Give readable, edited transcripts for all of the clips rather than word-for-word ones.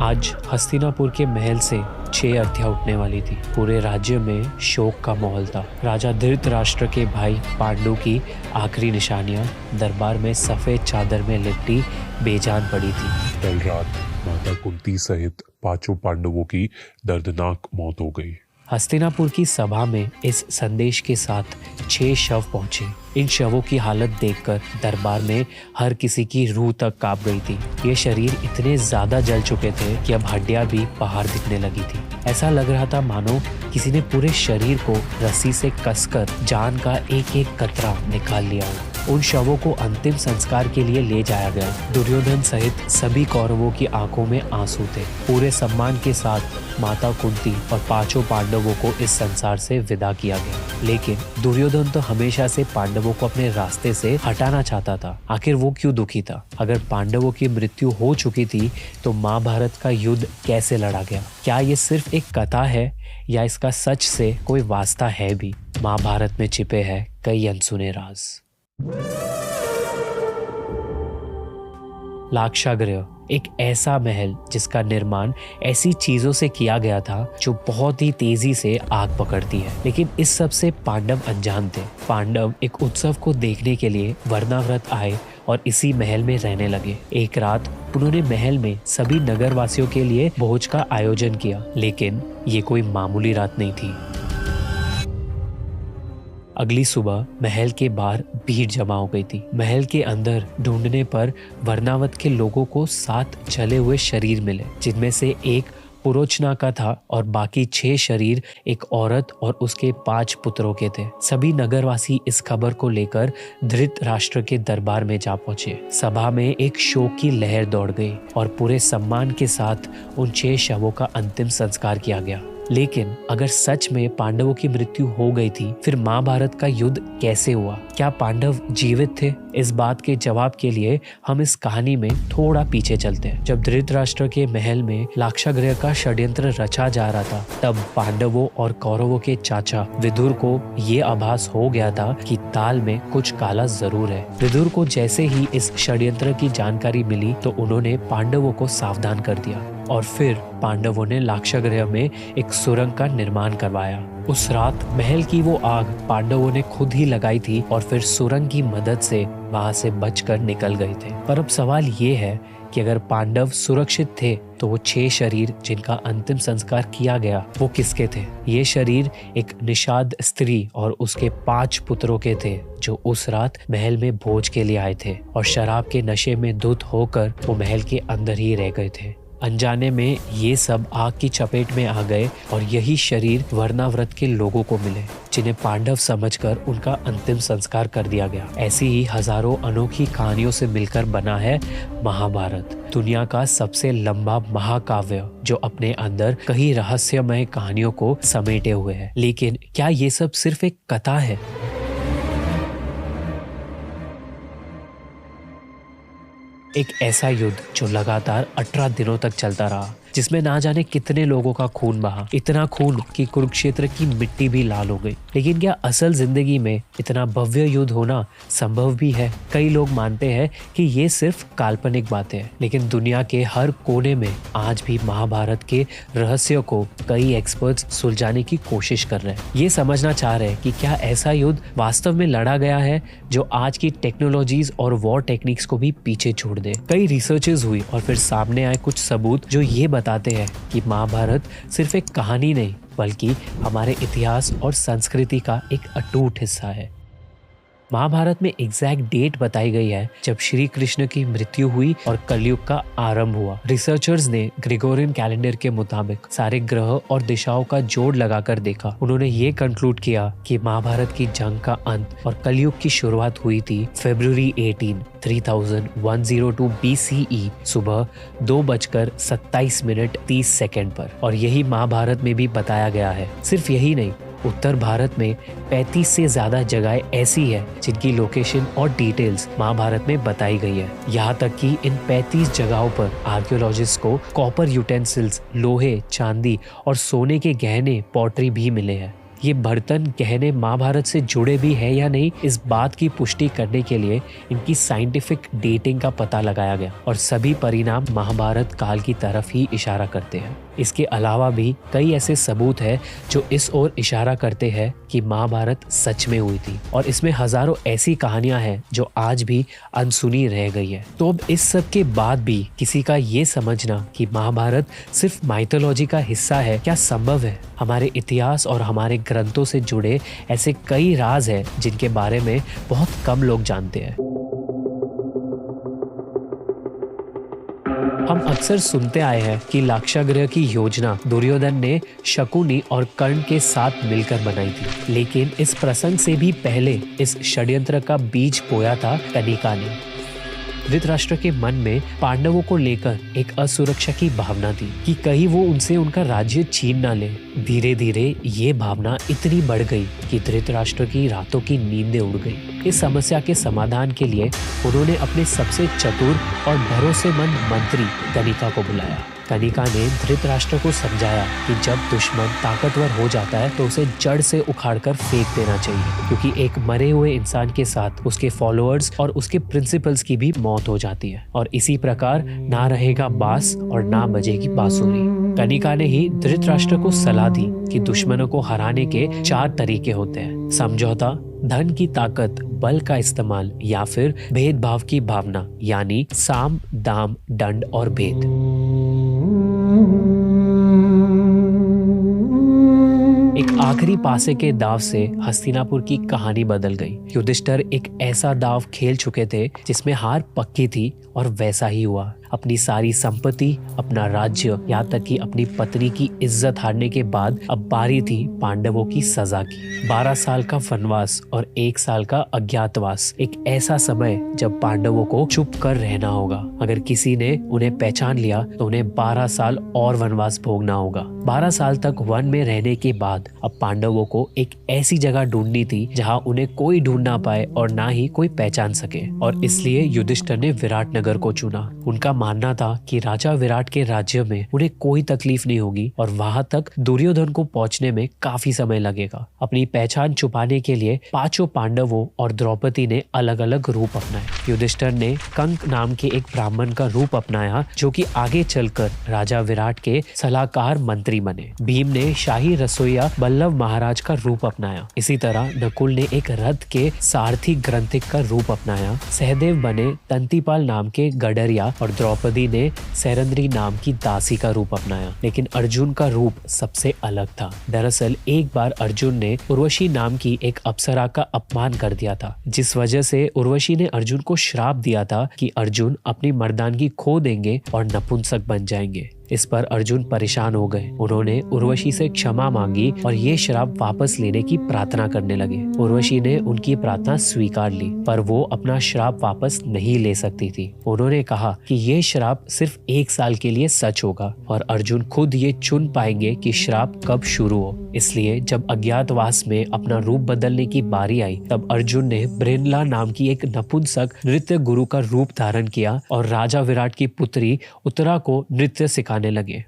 आज हस्तिनापुर के महल से 6 अर्थियां उठने वाली थी। पूरे राज्य में शोक का माहौल था। राजा धृतराष्ट्र के भाई पांडु की आखिरी निशानियां दरबार में सफेद चादर में लिपटी बेजान पड़ी थी। कल रात माता कुंती सहित 5 पांडवों की दर्दनाक मौत हो गई। हस्तिनापुर की सभा में इस संदेश के साथ 6 शव पहुंचे। इन शवों की हालत देखकर दरबार में हर किसी की रूह तक कांप गई थी। ये शरीर इतने ज्यादा जल चुके थे कि अब हड्डियां भी पहाड़ दिखने लगी थी। ऐसा लग रहा था मानो किसी ने पूरे शरीर को रस्सी से कसकर जान का एक एक कतरा निकाल लिया हो। उन शवों को अंतिम संस्कार के लिए ले जाया गया। दुर्योधन सहित सभी कौरवों की आंखों में आंसू थे। पूरे सम्मान के साथ माता कुंती और 5 पांडवों को इस संसार से विदा किया गया। लेकिन दुर्योधन तो हमेशा से पांडवों को अपने रास्ते से हटाना चाहता था। आखिर वो क्यों दुखी था? अगर पांडवों की मृत्यु हो चुकी थी तो महाभारत का युद्ध कैसे लड़ा गया? क्या ये सिर्फ एक कथा है या इसका सच से कोई वास्ता है भी? महाभारत में छिपे हैं कई अनसुने राज। लाक्षागृह एक ऐसा महल जिसका निर्माण ऐसी चीजों से किया गया था जो बहुत ही तेजी से आग पकड़ती है। लेकिन इस सब से पांडव अनजान थे। पांडव एक उत्सव को देखने के लिए वर्णाव्रत आए और इसी महल में रहने लगे। एक रात उन्होंने महल में सभी नगरवासियों के लिए भोज का आयोजन किया। लेकिन ये कोई मामूली रात नहीं थी। अगली सुबह महल के बाहर भीड़ जमा हो गई थी। महल के अंदर ढूंढने पर वर्णावत के लोगों को 7 जले हुए शरीर मिले, जिनमें से एक पुरोचना का था और बाकी 6 शरीर एक औरत और उसके 5 पुत्रों के थे। सभी नगरवासी इस खबर को लेकर धृतराष्ट्र के दरबार में जा पहुंचे। सभा में एक शोक की लहर दौड़ गई और पूरे सम्मान के साथ उन 6 शवों का अंतिम संस्कार किया गया। लेकिन अगर सच में पांडवों की मृत्यु हो गई थी, फिर महाभारत का युद्ध कैसे हुआ? क्या पांडव जीवित थे? इस बात के जवाब के लिए हम इस कहानी में थोड़ा पीछे चलते हैं। जब धृतराष्ट्र के महल में लाक्षागृह का षड्यंत्र रचा जा रहा था, तब पांडवों और कौरवों के चाचा विदुर को ये आभास हो गया था कि ताल में कुछ काला जरूर है। विदुर को जैसे ही इस षड्यंत्र की जानकारी मिली तो उन्होंने पांडवों को सावधान कर दिया और फिर पांडवों ने लाक्षागृह में एक सुरंग का निर्माण करवाया। उस रात महल की वो आग पांडवों ने खुद ही लगाई थी और फिर सुरंग की मदद से वहां से बचकर निकल गए थे। पर अब सवाल ये है कि अगर पांडव सुरक्षित थे तो वो 6 शरीर जिनका अंतिम संस्कार किया गया वो किसके थे? ये शरीर एक निषाद स्त्री और उसके 5 पुत्रों के थे जो उस रात महल में भोज के लिए आए थे और शराब के नशे में धुत होकर वो महल के अंदर ही रह गए थे। अनजाने में ये सब आग की चपेट में आ गए और यही शरीर वर्णाव्रत के लोगों को मिले, जिन्हें पांडव समझकर उनका अंतिम संस्कार कर दिया गया। ऐसी ही हजारों अनोखी कहानियों से मिलकर बना है महाभारत, दुनिया का सबसे लंबा महाकाव्य जो अपने अंदर कई रहस्यमय कहानियों को समेटे हुए है। लेकिन क्या ये सब सिर्फ एक कथा है? एक ऐसा युद्ध जो लगातार 18 दिनों तक चलता रहा, जिसमें ना जाने कितने लोगों का खून बहा। इतना खून कि कुरुक्षेत्र की मिट्टी भी लाल हो गई। लेकिन क्या असल जिंदगी में इतना भव्य युद्ध होना संभव भी है? कई लोग मानते हैं कि ये सिर्फ काल्पनिक बातें हैं, लेकिन दुनिया के हर कोने में आज भी महाभारत के रहस्यों को कई एक्सपर्ट्स सुलझाने की कोशिश कर रहे हैं। ये समझना चाह रहे हैं कि क्या ऐसा युद्ध वास्तव में लड़ा गया है जो आज की टेक्नोलॉजीज और वॉर टेक्निक्स को भी पीछे छोड़ दे। कई रिसर्चेस हुई और फिर सामने आए कुछ सबूत जो ये बताते हैं कि महाभारत सिर्फ एक कहानी नहीं बल्कि हमारे इतिहास और संस्कृति का एक अटूट हिस्सा है। महाभारत में एग्जैक्ट डेट बताई गई है जब श्री कृष्ण की मृत्यु हुई और कलयुग का आरंभ हुआ। रिसर्चर्स ने ग्रेगोरियन कैलेंडर के मुताबिक सारे ग्रह और दिशाओं का जोड़ लगाकर देखा। उन्होंने ये कंक्लूड किया कि महाभारत की जंग का अंत और कलयुग की शुरुआत हुई थी फरवरी 18, 3102 BCE सुबह 2:27 पर। और यही महाभारत में भी बताया गया है। सिर्फ यही नहीं, उत्तर भारत में 35 से ज्यादा जगहें ऐसी है जिनकी लोकेशन और डिटेल्स महाभारत में बताई गई है। यहाँ तक कि इन 35 जगहों पर आर्कियोलॉजिस्ट को कॉपर यूटेंसिल्स, लोहे, चांदी और सोने के गहने, पॉटरी भी मिले हैं। ये बर्तन गहने महाभारत से जुड़े भी है या नहीं, इस बात की पुष्टि करने के लिए इनकी साइंटिफिक डेटिंग का पता लगाया गया और सभी परिणाम महाभारत काल की तरफ ही इशारा करते हैं। इसके अलावा भी कई ऐसे सबूत है जो इस ओर इशारा करते हैं कि महाभारत सच में हुई थी और इसमें हजारों ऐसी कहानियां हैं जो आज भी अनसुनी रह गई है। तो अब इस सब के बाद भी किसी का ये समझना कि महाभारत सिर्फ माइथोलॉजी का हिस्सा है, क्या संभव है? हमारे इतिहास और हमारे ग्रंथों से जुड़े ऐसे कई राज हैं जिनके बारे में बहुत कम लोग जानते हैं। हम अक्सर सुनते आए हैं कि लाक्षागृह की योजना दुर्योधन ने शकुनी और कर्ण के साथ मिलकर बनाई थी, लेकिन इस प्रसंग से भी पहले इस षड्यंत्र का बीज बोया था कनिका ने। धृतराष्ट्र के मन में पांडवों को लेकर एक असुरक्षा की भावना थी कि कहीं वो उनसे उनका राज्य छीन ना ले। धीरे धीरे ये भावना इतनी बढ़ गई कि धृतराष्ट्र की रातों की नींदें उड़ गई। इस समस्या के समाधान के लिए उन्होंने अपने सबसे चतुर और भरोसेमंद मंत्री कनिका को बुलाया। कनिका ने धृतराष्ट्र को समझाया कि जब दुश्मन ताकतवर हो जाता है तो उसे जड़ से उखाड़कर फेंक देना चाहिए, क्योंकि एक मरे हुए इंसान के साथ उसके फॉलोअर्स और उसके प्रिंसिपल्स की भी मौत हो जाती है और इसी प्रकार ना रहेगा बांस और ना बजेगी बांसुरी। कनिका ने ही धृतराष्ट्र को सलाह दी कि दुश्मनों को हराने के 4 तरीके होते हैं: समझौता, धन की ताकत, बल का इस्तेमाल या फिर भेदभाव की भावना, यानी साम, दाम, दंड और भेद। एक आखिरी पासे के दाव से हस्तिनापुर की कहानी बदल गई। युधिष्ठिर एक ऐसा दाव खेल चुके थे जिसमें हार पक्की थी और वैसा ही हुआ। अपनी सारी संपत्ति, अपना राज्य, यहाँ तक कि अपनी पत्नी की इज्जत हारने के बाद अब बारी थी पांडवों की सजा की। 12 साल का वनवास और 1 साल का अज्ञातवास, एक ऐसा समय जब पांडवों को चुप कर रहना होगा। अगर किसी ने उन्हें पहचान लिया तो उन्हें 12 साल और वनवास भोगना होगा। 12 साल तक वन में रहने के बाद अब पांडवों को एक ऐसी जगह ढूंढनी थी जहाँ उन्हें कोई ढूंढ ना पाए और ना ही कोई पहचान सके, और इसलिए युधिष्ठिर ने विराटनगर को चुना। उनका मानना था कि राजा विराट के राज्य में उन्हें कोई तकलीफ नहीं होगी और वहां तक दुर्योधन को पहुंचने में काफी समय लगेगा। अपनी पहचान छुपाने के लिए 5 पांडवों और द्रौपदी ने अलग अलग रूप अपनाए। युधिष्ठिर ने कंक नाम के एक ब्राह्मण का रूप अपनाया जो कि आगे चलकर राजा विराट के सलाहकार मंत्री बने। भीम ने शाही रसोइया बल्लभ महाराज का रूप अपनाया। इसी तरह नकुल ने एक रथ के सारथी ग्रंथिक का रूप अपनाया। सहदेव बने तंतीपाल नाम के गडरिया और द्रौपदी ने सैरंद्री नाम की दासी का रूप अपनाया। लेकिन अर्जुन का रूप सबसे अलग था। दरअसल एक बार अर्जुन ने उर्वशी नाम की एक अप्सरा का अपमान कर दिया था, जिस वजह से उर्वशी ने अर्जुन को श्राप दिया था कि अर्जुन अपनी मर्दानगी खो देंगे और नपुंसक बन जाएंगे। इस पर अर्जुन परेशान हो गए। उन्होंने उर्वशी से क्षमा मांगी और ये श्राप वापस लेने की प्रार्थना करने लगे। उर्वशी ने उनकी प्रार्थना स्वीकार ली, पर वो अपना श्राप वापस नहीं ले सकती थी। उन्होंने कहा कि ये श्राप सिर्फ 1 साल के लिए सच होगा और अर्जुन खुद ये चुन पाएंगे कि श्राप कब शुरू हो। इसलिए जब अज्ञातवास में अपना रूप बदलने की बारी आई, तब अर्जुन ने ब्रेनला नाम की एक नपुंसक नृत्य गुरु का रूप धारण किया और राजा विराट की पुत्री उत्तरा को नृत्य सिखाने लगे।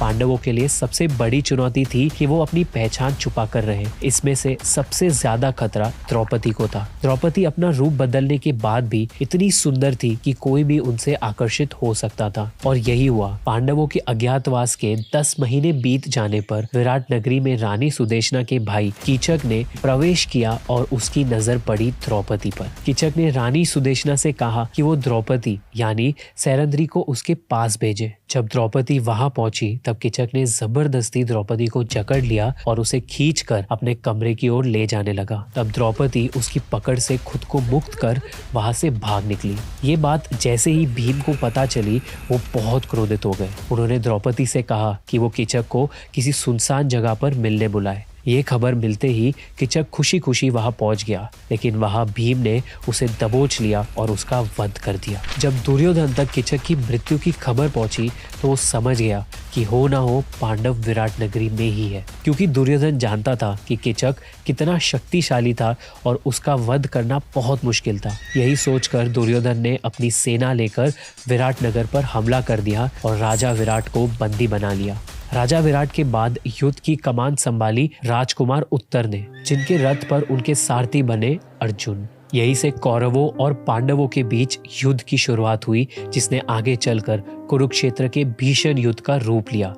पांडवों के लिए सबसे बड़ी चुनौती थी कि वो अपनी पहचान छुपा कर रहे। इसमें से सबसे ज्यादा खतरा द्रौपदी को था। द्रौपदी अपना रूप बदलने के बाद भी इतनी सुंदर थी कि कोई भी उनसे आकर्षित हो सकता था, और यही हुआ। पांडवों के अज्ञातवास के 10 महीने बीत जाने पर विराट नगरी में रानी सुदेशना के भाई कीचक ने प्रवेश किया और उसकी नजर पड़ी द्रौपदी पर। कीचक ने रानी सुदेशना से कहा कि वो द्रौपदी यानी सैरंद्री को उसके पास भेजे। जब द्रौपदी वहां पहुंची तब कीचक ने जबरदस्ती द्रौपदी को जकड़ लिया और उसे खींचकर अपने कमरे की ओर ले जाने लगा। तब द्रौपदी उसकी पकड़ से खुद को मुक्त कर वहां से भाग निकली। ये बात जैसे ही भीम को पता चली, वो बहुत क्रोधित हो गए। उन्होंने द्रौपदी से कहा कि वो कीचक को किसी सुनसान जगह पर मिलने बुलाए। ये खबर मिलते ही किचक खुशी खुशी वहां पहुंच गया, लेकिन वहां भीम ने उसे दबोच लिया और उसका वध कर दिया। जब दुर्योधन तक किचक की मृत्यु की खबर पहुंची तो वो समझ गया कि हो ना हो पांडव विराट नगरी में ही है, क्योंकि दुर्योधन जानता था कि किचक कितना शक्तिशाली था और उसका वध करना बहुत मुश्किल था। यही सोचकर दुर्योधन ने अपनी सेना लेकर विराट नगर पर हमला कर दिया और राजा विराट को बंदी बना लिया। राजा विराट के बाद युद्ध की कमान संभाली राजकुमार उत्तर ने, जिनके रथ पर उनके सारथी बने अर्जुन। यही से कौरवों और पांडवों के बीच युद्ध की शुरुआत हुई, जिसने आगे चलकर कुरुक्षेत्र के भीषण युद्ध का रूप लिया।